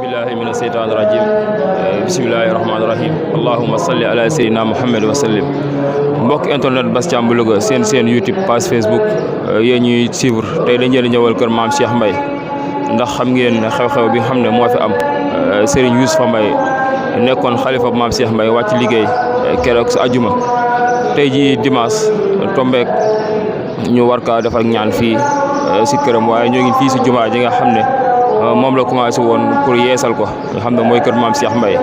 billahi mina seytaani rajim bismillahi rahmaani rahim allahumma salli ala sayyidina muhammad wa sallim mbokk internet Bass Thiam bu Louga seen YouTube page Facebook yéen ñuy suivre tey dañ leen ñëwal kër maam Cheikh Mbaye ndax xam ngeen xew-xew bi xam ne moo fi am Serigne Youssoufa Mbaye nekkoon xalifa maam Cheikh Mbaye wàcc liggéey keroog sa ajuma tey ji dimanche tombeek ñu war kaa def ak ñaan fii si këram waaye ñoo ngi fii si jumaa ji nga xam ne moom la commencé woon pour yeesal ko nga xam ne mooy kër maam Cheikh Mbaye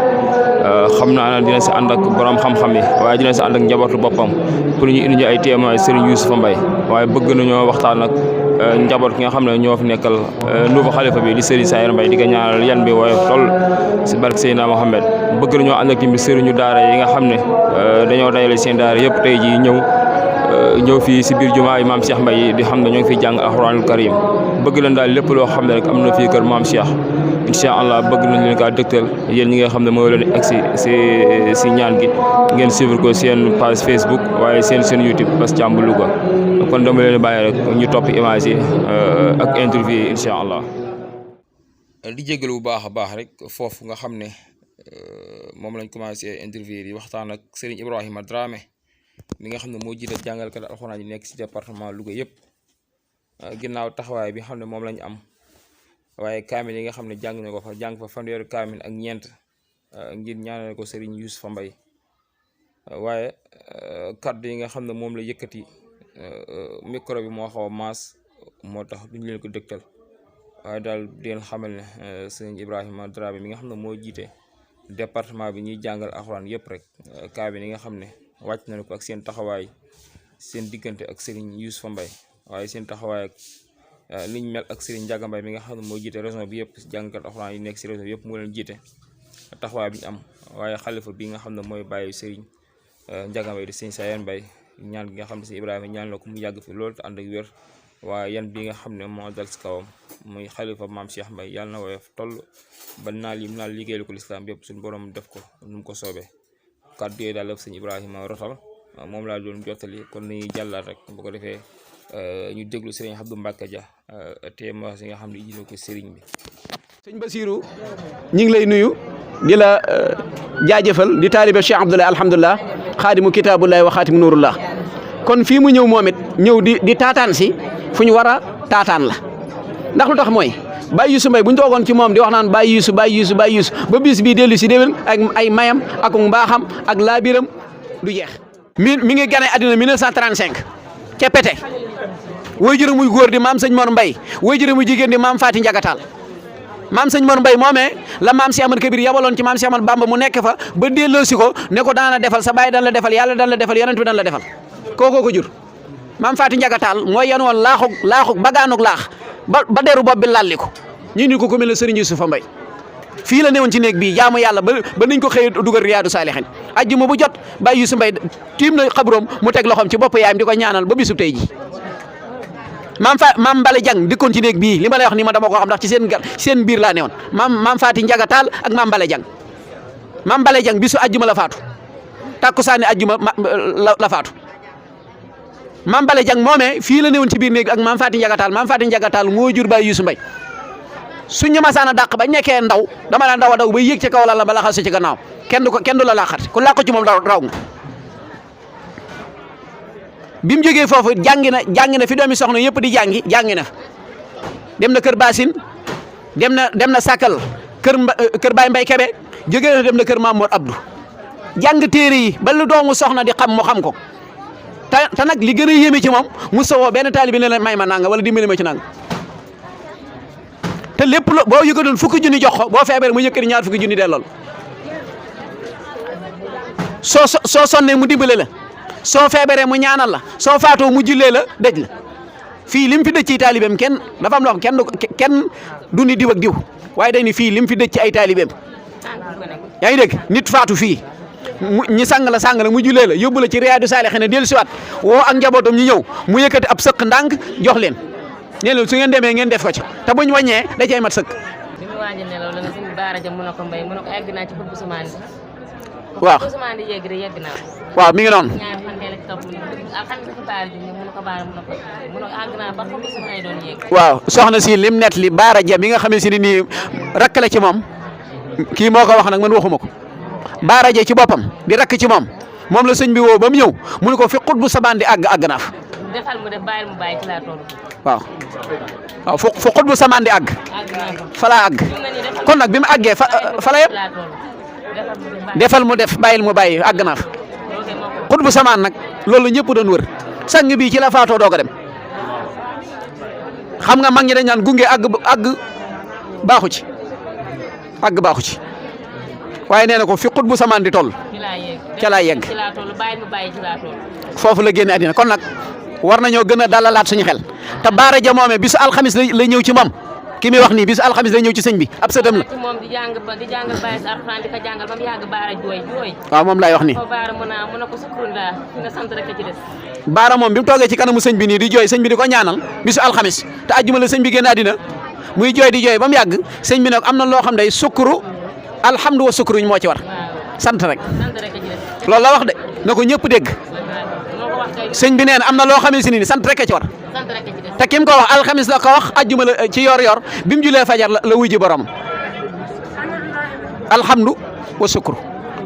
xam naa dina si ànd ak borom xam-xam yi waaye dina si ànd ak njabootu boppam pour ñu indi ñu ay témoins Serigne Youssoufa Mbaye waaye bëgg nañoo waxtaan ak njaboot ki nga xam ne ñoo fi nekkal nouveau xalifa bi di Serigne Sayer Mbaye di ko ñaanal yan bi woyof toll si barke Seydina Mohamed bëgg nañoo ànd ak tamit Serigne daara yi nga xam ne dañoo dajale seen daara yëpp tey jii ñëw fii si biir jumaa yi maam Cheikh Mbaye di xam ne ñoo ngi fiy jàng alxuraanul karim bëgg leen daal lépp loo xam ne rek am na fii kër maam Cheikh incha allah bëgg nañ leen kaa dëgtal yéen ñi nga xam ne moo leen egg si ñaan gi ngeen suivre ko seen page Facebook waaye seen YouTube Bass Thiam bu Louga kon dama leen bàyyi rek ñu topp image yi ak interview yi incha allah. di jégalu bu baax a baax rek foofu nga xam ne moom lañ commencé interview yi waxtaan ak Serigne Ibrahima Dramé mi nga xam ne moo jiite jàngalkat alxuraan yi nekk si département Louga yëpp ginnaaw taxawaay bi xam ne moom lañ am waaye kaamil yi nga xam ne jàng na ko fa jàng fa fanweeri kaamil ak ñeent ngir ñaanal ko Serigne Youssoufa Mbaye waaye kaddu yi nga xam ne moom la yëkkati micro bi moo xaw a maas moo tax duñ leen ko dëgtal waaye daal di leen xamal ne Serigne Ibrahima Dramé mi nga xam ne moo jiite département bi ñuy jàngal alxuraan yëpp rek kaamil yi nga xam ne wàcc nañu ko ak seen taxawaay seen diggante ak Serigne Youssoufa Mbaye waaye seen taxawaay ak liñ mel ak Serigne Ndiaga Mbaye mi nga xam ne moo jiite région bi yëpp si jàngkat alxuraan yi nekk si région bi yëpp moo leen jiite taxawaay bi ñu am waaye xalifa bi nga xam ne mooy bàyyi Serigne Ndiaga Mbaye di Serigne Sayer Mbaye ñaan gi nga xam ne si Ibrahima ñaan la ko mu yàgg fi loolu te ànd ak wér waaye yan bi nga xam ne moo dal si kawam muy xalifa maam Cheikh Mbaye yàlla na woyof toll ba naal yi naal liggéeyal ko lislaam yëpp suñu borom def ko nu mu ko soobee kàddu yooyu daal la sëñ Ibrahima rotal moom laa doon jottali kon nañuy jàllaat rek bu ko defee ñu déglu Serigne Abdou Mbacke Dia témoin yi nga xam ne indi na ko Serigne bi. sëñ Basirou ñu ngi lay nuyu di la jaajëfal di taalibe Cheikh Abdoulaye alhamdulilah xaadimu kitaabullahi wa xaatimu nuurullah kon fii mu ñëw moom it ñëw di taataan si fu ñu war a taataan la ndax lu tax mooy Baye Youssou Mbaye bu ñu toogoon ci moom di wax naan Baye Youssou ba bis bii dellu si déwén ak ay mayam ak mbaaxam ak laabiram du jeex. mi ngi gane àddina 1935 ca Pété waajur muy góor di maam sëñ Mor Mbaye waajur muy jigéen di maam Faati Njagatal maam sëñ Mor Mbaye moomee la maam Cheikh Ahmadou Kabir yabaloon ci maam Cheikh Ahmadou Bamba mu nekk fa ba delloosi ko ne ko daan la defal sa baay daan la defal yàlla daan la defal yonent bi daan la defal kookoo ko jur maam Faati Njagatal mooy yan woon laaxuk bagaanuk laax ba deru bopp bi lalli ko ñu ni ko ku mel ne Serigne Youssoufa Mbaye fii la newoon ci néeg bii jaamu yàlla ba niñ ko xëyee dugal Riyaadu Saalihin ajjuma bu jot Baye Youssou Mbaye tiim na xabroom mu teg loxoom ci bopp yaayam di ko ñaanal ba bisu tey ji maam Mbale Jang dikkoon ci néeg bii li ma lay wax ni ma dama ko xam ndax ci seen biir laa newoon maam Faati Njagatal ak maam Mbale Jang maam Mbale Jang bisu ajjuma la faatu takkusaani ajjuma la faatu maam Mbale Jang moomee fii la newoon ci biir néeg bi ak maam Faati Njagatal moo jur Baye Youssou Mbaye suñ ñu masaan a dàq ba nekkee ndaw dama la ndaw a daw ba yéeg ci kaw la ba laxal si ci gannaaw kenn du la laqat ku làqu ci moom raw nga bi mu jógee foofu jàngi na fi doomi soxna yëpp di jàngi na dem na kër Basine dem na Sakal kër Baye Mbaye Kebe jógee na dem na kër Mamour Abdou jàng téere yi ba lu doomu soxna di xam mu xam ko te nag li gën a yéeme ci moom mu sowoo benn taalibi ne la may ma nanga wala dimbali ma ci nanga te lépp boo yëkkatoon fukki junni jox ko boo feebaree mu yëkkati ñaar fukki junni dellool soo sonnee mu dimbale la soo feebaree mu ñaanal la soo faatoo mu jullee la dëj la fii lim fi dëj ci taalibeem kenn dafa am loo xam kenn du ni diw ak diw waaye day ni fii lim fi dëj ci ay taalibeem yaa ngi dégg nit faatu fii ñi sang la mu jullee la yóbbu la ci Riyaadu Saalihiin ne dellu siwaat woo ak njabootam ñu ñëw mu yëkkati ab sëq ndànk jox leen nee leen su ngeen demee ngeen def ko ci te buñ wàññee da cay mat sëkk. bi mu waaj a nelaw la nga suñu baara ja mun a ko mbay mun a ko egg naa ci bëgg Ousmane di. waaw Ousmane di yegg rek yegg naa. waaw mi ngi noonu. ñaari fan teel a ci topp alxames ci baara ji mun a ko baara mun a ko àgg naa ba xam Ousmane doon yegg. waaw soxna si lim net li baara ja bi nga xam ne si nii rakk la ci moom kii moo ko wax nag man waxuma ko Baara Jee ci boppam di rakk ci moom la sëñ bi woo ba mu ñëw mu ne ko fi xut bu samaan di àgg naa fa. defal mu def bàyyil mu bàyyi ci laa toll. waaw fu xut bu samaan di àgg. fa laa àgg kon nag bi mu àggee fa la yem defal mu def bàyyil mu bàyyi àgg naa fa xut bu samaan nag loolu la ñëpp doon wër sang bii ci la faatoo doog a dem xam nga mag ñi dañ naan gunge àgg baaxu ci àgg baaxu ci waaye nee na ko fi xut bu samaan di toll ca laa yegg foofu la génne àddina kon nag war nañoo gën a dalalaat suñu xel te Baara Ja moome bisu alxamis la ñëw ci moom ki muy wax nii bisu alxamis la ñëw ci sëñ bi ab sëtam la. moom di jàngal bàyyi sa alxuraan di ko jàngal ba mu yàgg Baara jooy. waaw moom laay wax nii. Baara mu ne ko sukkurundaa fi na sant rek a ci des. Baara moom bi mu toogee ci kanamu sëñ bi nii di jooy sëñ bi di ko ñaanal bisu alxamis te àjjuma la sëñ bi génn àddina muy jooy di jooy ba mu yàgg sëñ bi nag am na loo xam day sukkuru alhamdu wa sukkuru moo ci war sant rek loolu la wax de na ko ñëpp dégg sëñ bi nee na am na loo xamee si ni sant rek a ci war te kim ko wax alxamis la ko wax ajjuma la ci yor bi mu julee fajar la wuy ji borom alhamdu wa sukru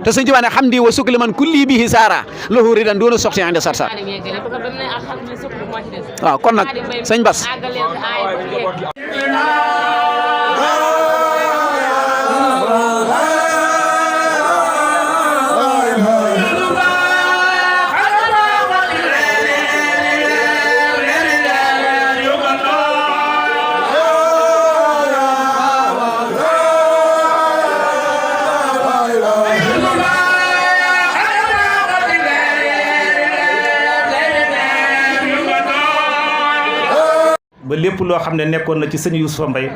te sëñ Tuubaa ne hamdi wa sukli man kulli bihi saara lahu ridan doona soxti ande sarsa waaw kon nag sëñ Bass ba lépp loo xam ne nekkoon na ci sëñ Youssoufa Mbaye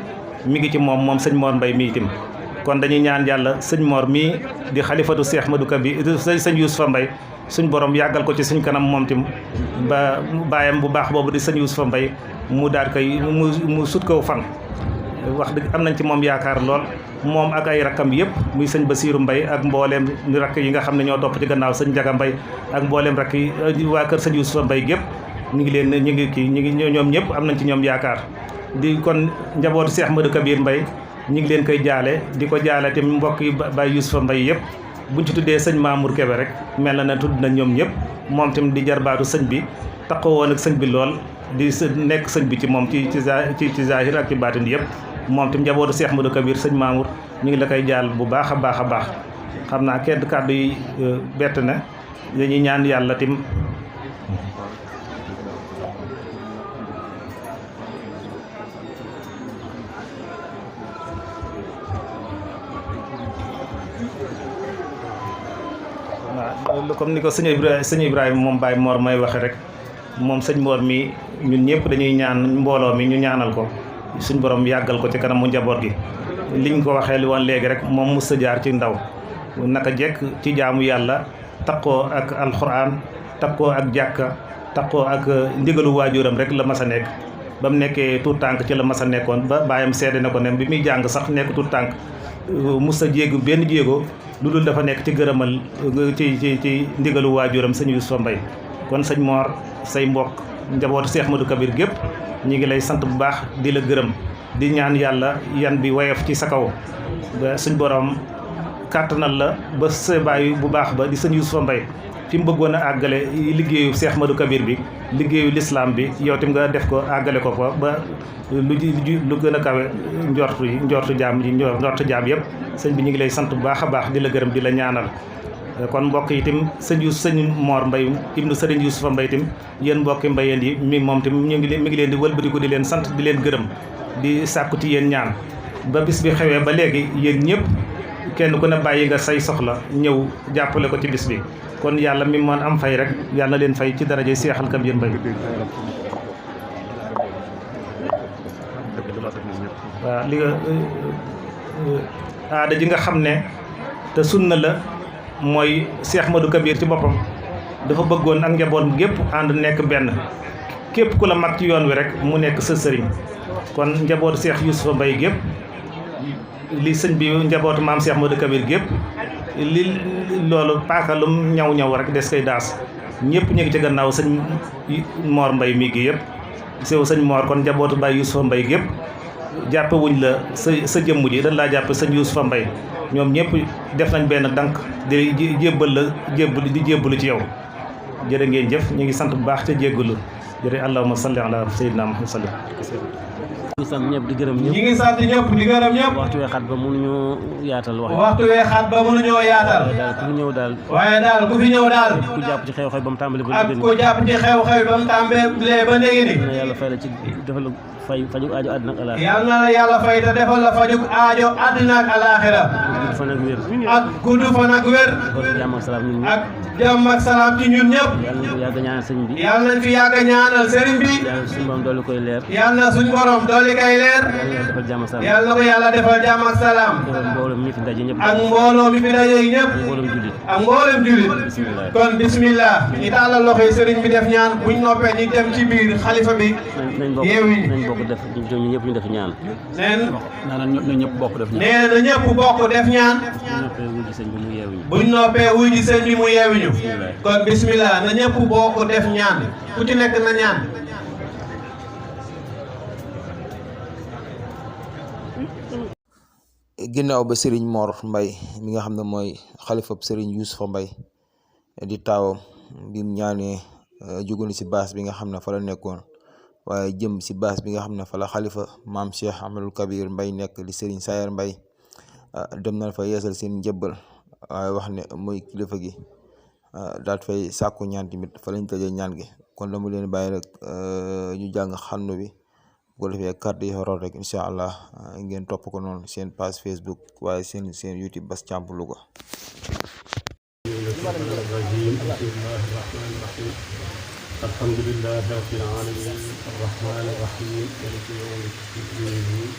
mi ngi ci moom sëñ Mor Mbaye mi itam kon dañuy ñaan yàlla sëñ Mor mii di xalifatu Cheikh Madou Kabir sëñ Youssoufa Mbaye suñ borom yàggal ko ci suñ kanam moom tim ba baayam bu baax boobu di sëñ Youssoufa Mbaye mu daal koy mu sut ko fan wax dëgg am nañ ci moom yaakaar lool moom ak ay rakkam yëpp muy sëñ Basirou Mbaye ak mbooleem rakk yi nga xam ne ñoo topp ci gannaaw sëñ Njaga Mbaye ak mbooleem rakk yi waa kër sëñ Youssoufa Mbaye gépp ñu ngi ñoom ñëpp am nañ ci ñoom yaakaar di kon njabootu Cheikh Madou Kabir Mbaye ñu ngi leen koy jaale di ko jaale te mbokk yi Baye Youssoufa Mbaye yëpp buñ ci tuddee sëñ Mamour Kébé rek mel na ne tudd nañ ñoom ñëpp moom tam di jarbaatu sëñ bi taxaw woon ak sëñ bi lool di nekk sëñ bi ci moom ci zahir ak ci baatin yëpp moom tam njabootu Cheikh Madou Kabir sëñ Mamour ñu ngi la koy jaal bu baax a baax a baax xam naa kenn kàddu yi bett na dañuy ñaan yàlla tim comme ni ko sëñ Ibrahima moom Baye Mor may waxe rek moom sëñ Mor mi ñun ñëpp dañuy ñaan mbooloo mi ñu ñaanal ko suñ borom yàggal ko ci kanamu njaboot gi liñ ko waxee li woon léegi rek moom mos a jaar ci ndaw naka jekk ci jaamu yàlla takkoo ak alxuraan takkoo ak jàkka takkoo ak ndigalu waajuram rek la mas a nekk ba mu nekkee tuut tànk ci la mas a nekkoon ba baayam seede na ko ne bi muy jàng sax nekk tuut tànk mos a jéegu benn jéego lu dul dafa nekk ci gërëmal ci ndigalu waajuram sëñ Youssoufa Mbaye kon sëñ Mor say mbokk njabootu Cheikh Madou Kabir gépp ñi ngi lay sant bu baax di la gërëm di ñaan yàlla yan bi woyof ci sa kaw ba suñ borom kàttanal la ba sa baay bu baax ba di sëñ Youssoufa Mbaye fi mu bëggoon a àggale liggéeyu Cheikh Madou Kabir bi liggéeyu l'islam bi yow tim nga def ko àggale ko fa ba lu gën a kawe njortu jaam yëpp sëñ bi ñu ngi lay sant bu baax a baax di la gërëm di la ñaanal kon mbokk yi tim sëñ Mor Mbaye ibnu sëriñ Youssoufa Mbaye tim yéen mbokki mbayeen yi mi moom tim mi ngi leen di wëlbatiku di leen sant di leen gërëm di sàkku ci yéen ñaan ba bis bi xewee ba léegi yéen ñëpp kenn ku ne bàyyi nga say soxla ñëw jàppale ko ci bis bi kon yàlla mi moon am fay rek yàlla leen fay ci daraja Cheikh Al Kabir Mbaye waaw li nga aada ji nga xam ne te sunna la mooy Cheikh Madou Kabir ci boppam dafa bëggoon ak njaboot gépp ànd nekk benn képp ku la mag ci yoon wi rek mu nekk sa sëriñ kon njabootu Cheikh Youssoufa Mbaye gépp li sëñ bi njabootu maam Cheikh Madou Kabir gépp li loolu paakalum ñaw rek des koy daas ñëpp ñu ngi ci gannaaw sëñ Mor Mbaye mi gi yëpp sew sëñ Mor kon njabootu Baye Youssoufa Mbaye gépp jàppewuñ la sa jëmm ji dañ laa jàppe sëñ Youssoufa Mbaye ñoom ñëpp def nañ benn dank di jébbal la di jébbalu ci yow jërë ngeen jëf ñu ngi sant bu baax ca jéggalu jërë allahumma salli ala sayyidina Muhammad salli ñi ngi sant ñëpp di gërëm ñëpp. ñi ngi sant ñëpp di gërëm ñëpp. waxtu wee xat ba mënuñoo yaatal wax. waxtu wee xat ba mënuñoo yaatal. daal ku fi ñëw daal. waaye daal ku fi ñëw daal. ku jàpp ci xew-xew ba mu tàmbali ba ak ku jàpp ci xew-xew ba mu tàmbalee ba léegi ni. na yàlla fay la ci defal faju aajo àddina ak alaaxira. yal na la yàlla fay te defal la faju aajo àddina ak alaaxira. gudd fan ak wér. ak gudd fan ak wér. jàmm ak salaam ñun ñëpp. ak jàmm ak salaam ci ñun ñëpp. yàlla nañ ko yàgg ñaanal sëñ bi. yàlla nañ fi yàgg ñaanal sëriñ bi. yàlla suñu borom dolli koy leer. yàlla suñu borom dolli koy leer. defal jàmm ak salaam. yàlla na ko yàlla defal jàmm ak salaam. mbooloo mi fi daje ñëpp. ak mbooloo mi fi daje ñëpp. mbooloom jullit. ak mboolem jullit. kon bismillah ñu tàllal loxo yi sëriñ bi def ñaan buñ noppee ñu dem ci biir xalifa bi. nañ bokk def ñun ñëpp ñu def ñaan. neen na ñëpp bokk def ñaan. nee na ñëpp bokk def ñaan. buñ noppee wuy ji sëñ bi mu yeewuñu. kon bismillah na ñëpp bokk def ñaan ku ci nekk na ñaan. ginnaaw ba Serigne Mor Mbaye mi nga xam ne mooy xalifab Serigne Youssoufa Mbaye di taawam bi mu ñaanee jóguni si baas bi nga xam ne fa la nekkoon waaye jëm si baas bi nga xam ne fa la xalifa maam Cheikh Ahmadul Kabir Mbaye nekk di Serigne Sayer Mbaye dem nañ fa yeesal seen njëbbal waaye wax ne mooy kilifa gi daat fay sàkku ñaan tamit fa lañ tëjee ñaan gi kon dama leen bàyyi rek ñu jàng xannu bi bu ko defee kàddu yi root rek incha allah ngeen topp ko noonu seen page Facebook waaye seen YouTube Bass Thiam Louga. alhamdulillahi rabbil alamin arrahmani arrahim maliki yawmiddin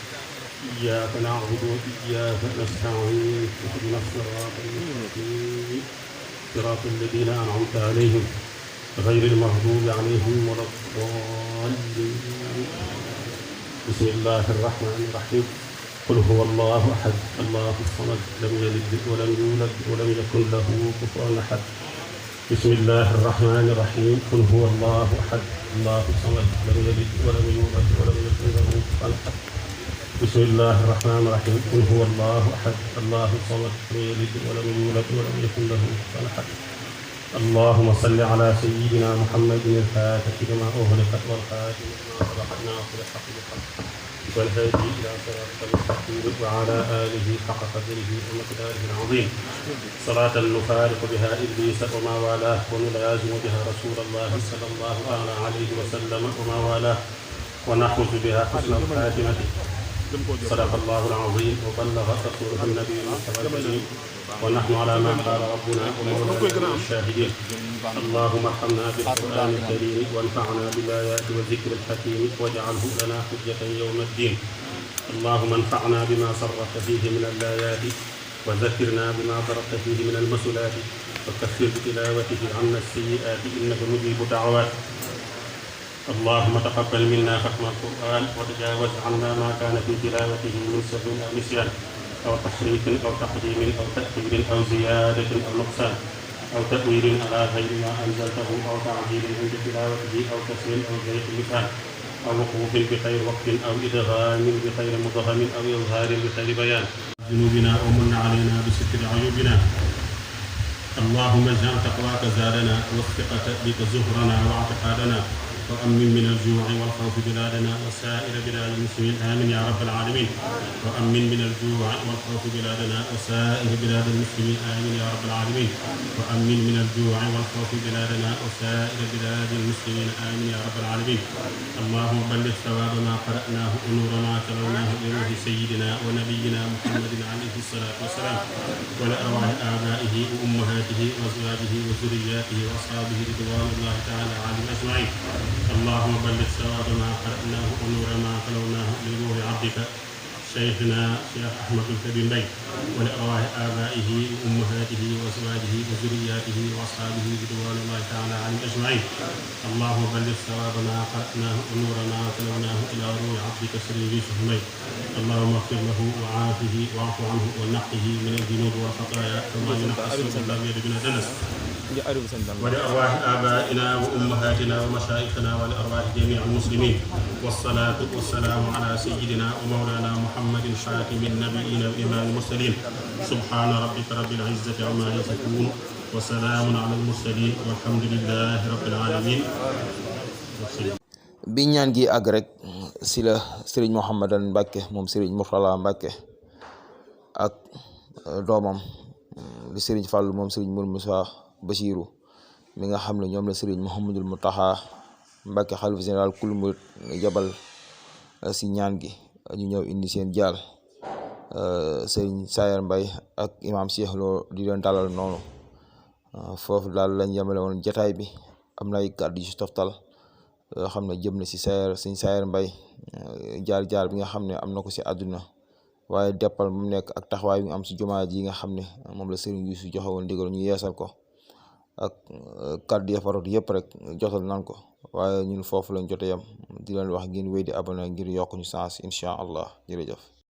iyyaka na'budu wa iyyaka nasta'in ihdina as-sirata al-mustaqim sirata alladhina an'amta alayhim ghayril maghdubi alayhim waladdallin bismillahir rahmanir rahim qul huwa allahu ahad allahu samad lam yalid wa lam yulad wa lam yakun lahu kufuwan ahad bismillahir rahmanir rahim qul huwa allahu ahad allahu samad lam yalid wa lam yulad wa lam yakun lahu kufuwan ahad bismillahir rahmanir rahim qul huwa allahu ahad allahu samad lam yalid wa lam yulad wa lam yakun lahu kufuwan ahad اللهم صل على سيدنا محمد الفاتح لما أغلق والخاتم لما سبق ناصر الحق بالحق والهادي إلى صراطك المستقيم وعلى آله حق قدره ومقداره العظيم صلاة نفارق بها إبليس وما والاه ونلازم بها رسول الله صلى الله عليه وسلم وما والاه ونحوز بها حسن الخاتمة صدق الله العظيم وبلغ رسوله النبي المصطفى ونحن على ما قال ربنا ومولانا الشاهدين اللهم ارحمنا بالقرآن الكريم وانفعنا بالآيات والذكر الحكيم واجعله لنا حجة يوم الدين اللهم انفعنا بما صرفت فيه من الآيات وذكرنا بما ضربت فيه من المثلات وكفر بتلاوته عنا السيئات إنك مجيب دعوات اللهم تقبل منا ختم القرآن وتجاوز عنا ما كان في تلاوته من سهو أو نسيان أو تحريف أو تقديم أو تأخير أو زيادة أو نقصان أو تأويل على غير ما أنزلته أو تعديل عند تلاوته أو كسر أو زيت اللسان أو وقوف بخير وقت أو إدغام بخير مدغم أو إظهار بخير بيان ذنوبنا أو من علينا بستر عيوبنا اللهم اجعل تقواك زادنا والثقة بك زهرنا واعتقادنا وأمن من الجوع والخوف بلادنا وسائر بلاد المسلمين آمين يا رب العالمين وأمن من الجوع والخوف بلادنا وسائر بلاد المسلمين آمين يا رب العالمين وأمن من الجوع والخوف بلادنا وسائر بلاد المسلمين آمين يا رب العالمين اللهم بلغ ثواب ما قرأناه ونور ما تلوناه بروح سيدنا ونبينا محمد عليه الصلاة والسلام ولأرواح آبائه وأمهاته وأزواجه وذرياته وأصحابه رضوان الله تعالى عليهم أجمعين اللهم بلغ ثواب ما قرأناه ونور ما تلوناه لروح عبدك شيخنا شيخ أحمد الكبير مبي ولأرواح آبائه وأمهاته وأزواجه وذرياته وأصحابه رضوان الله تعالى عليهم أجمعين. اللهم بلغ ثواب ما قرأناه ونورنا وتلوناه إلى روح عبدك سيدنا يوسف مبي. اللهم اغفر له وعافه واعف عنه ونقه من الذنوب والخطايا كما ينقى الثوب الأبيض من الدنس. ولأرواح آبائنا وأمهاتنا ومشايخنا ولأرواح جميع المسلمين. والصلاة والسلام على سيدنا ومولانا محمد خاتم النبيين وإمام المرسلين. سبحان ربك رب العزة عما يصفون وسلام على المرسلين والحمد لله رب العالمين. bi ñaan gi àgg rek si la Serigne Mouhamadan Mbacke moom Serigne Mourtala Mbacke ak doomam di Serigne Fallou moom Serigne Mour Moussa Bachirou mi nga xam ne ñoom la Serigne Mouhamadul Mountakha Mbacke xalifa général kul murid jabal si ñaan gi ñu ñëw indi seen jaal Serigne Sayer Mbaye ak imam Cheikh Lo di leen dalal noonu foofu daal lañ yemale woon jataay bi. am na ay kàddu yu si toftal yoo xam ne jëm na si Serigne Sayer Mbaye jaar bi nga xam ne am na ko si àdduna waaye deppal mu nekk ak taxawaay bi nga am si jumaa ji nga xam ne moom la Serigne Youssou joxe woon ndigal ñu yeesal ko ak kàddu ya farot yëpp rek jotal nan ko waaye ñun foofu lañ jote yam di leen wax ngeen wéy di abonné ngir yokk ñu sens incha allah jërëjëf.